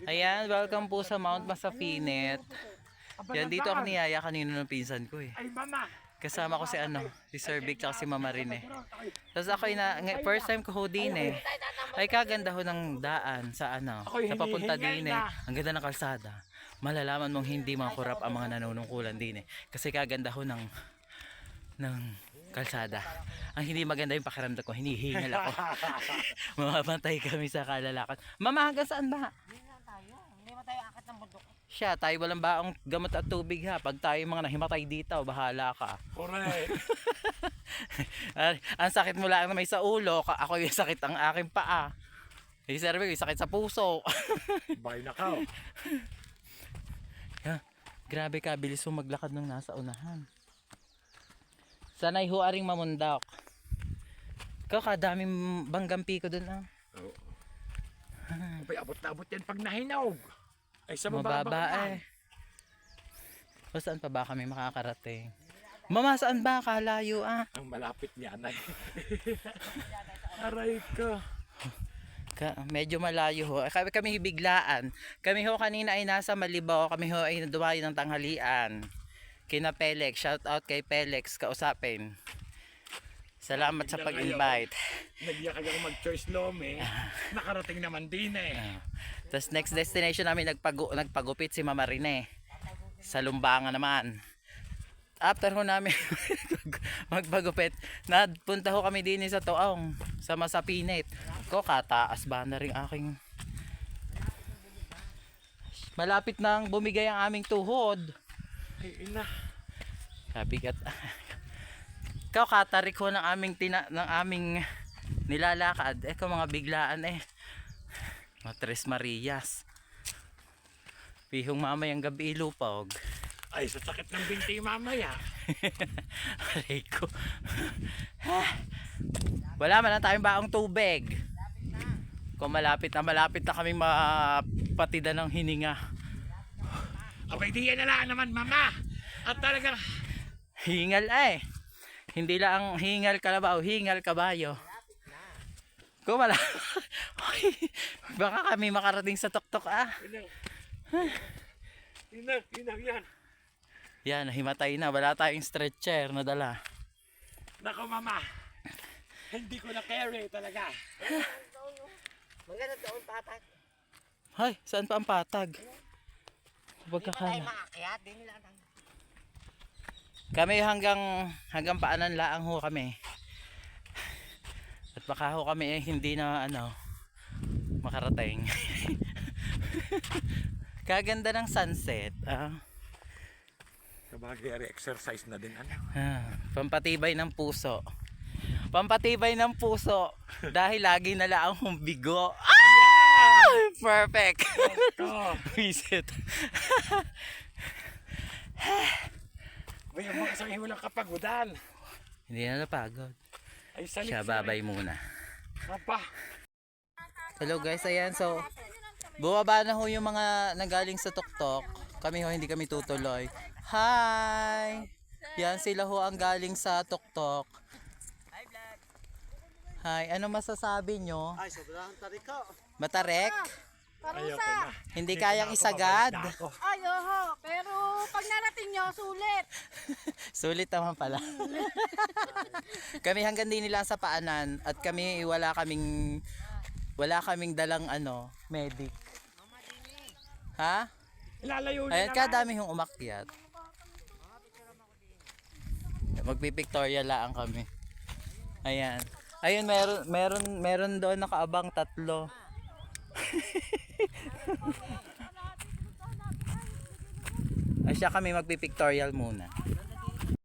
Ayan, welcome po sa Mount Masapinet. Yan, dito ako niyaya kanina ng pinsan ko eh. Kasama ko si si Sir Vic tsaka si Mama Rin eh. Tapos ako first time ko ho din eh. Ay kaganda ho ng daan sa sa papunta din eh. Ang ganda ng kalsada. Malalaman mong hindi mga kurap ang mga nanunungkulan din eh. Kasi kaganda ho ng kalsada. Ang hindi maganda yung pakiramdam ko, hinihingal ako. Mamabantay kami sa kalalakad. Mama, hanggang saan ba? Hindi mo tayo akit ng bundok. Siya, tayo walang baong gamot at tubig ha. Pag tayo mga nahimatay dito, bahala ka. Correct. Ang sakit mo lang na may sa ulo, ako yung sakit ang aking paa. Yung serve, yung sakit sa puso. Bay na ka. Grabe ka, bilis mo maglakad ng nasa unahan. Sanay ho aring mamundok. Kadaming banggang piko dun ah. Oo. Abay, abot na abot yan pag nahinog. Ay sa Mababa eh. O saan pa ba kami makakarating? Mama, saan ba? Kalayo ah. Ang malapit niya, Nay. Aray ka. Medyo malayo ho. Kami biglaan. Kami ho kanina ay nasa Malibao. Kami ho ay dumayo ng tanghalian. Kina Pelex. Shout out kay Pelex. Kausapin. Salamat sa pag-invite. Nagyakag ako mag-choice lome. Nakarating naman din eh. Tapos next destination namin nagpagupit si Mama Rine. Sa Lumbangan naman. After ho namin magpagupit, napunta ho kami din sa Tuong, sa Masapinet. Kataas ba na rin aking... Malapit nang bumigay ang aming tuhod. Ay, ina. Kabigat. Katarik ho ng aming nilalakad. Mga biglaan eh. Mga Tres Marias. Pihong mamayang gabi ilupog. Ay, sa sakit ng binti mamaya. Aray ko. Wala man na tayong baong tubig. Kung malapit na kaming mapatida ng hininga. Abay, di yan na lang naman, Mama. At talagang... Hingal eh. Hindi lang hingal kalabaw, hingal kabayo. Kung baka kami makarating sa tuktok ah. Ina, yan. Yan, himatay na. Wala tayong stretcher na dala. Nako, Mama. Hindi ko na carry talaga. Maganda doon patag. Hay, saan pa ang patag? Hindi mo tayo maakyat. Di nila lang. Kami hanggang paanan laang ho kami. At baka ho kami hindi na makarating. Kaganda ng sunset. Sabagay, exercise na din. Pampatibay ng puso. Pampatibay ng puso. Dahil lagi na lang akong bigo. Perfect. Visit. Uy, ang mga sabihin mo lang kapagudan. Hindi na napagod. Ay, Siya babay muna. Papa. Hello guys, ayan. So, bumaba na ho yung mga nanggaling sa tuktok. Kami ho, hindi kami tutuloy. Hi! Yan, sila ho ang galing sa tuktok. Hi, vlog. Hi, ano masasabi nyo? Ay, sobrang tariko. Matarek? Ayoko na. Hindi kayang isagad? Ay, oho. Pero pag narating nyo, sulit. Sulit naman pala. Kami hanggang din nila sa paanan at kami wala kaming dalang medic. Ha? Lalayo Ayan, kadami yung umakyat. Magpipictorial lang kami. Ayan. Ayun, meron doon nakaabang 3. Ay siya kami magpipictorial muna.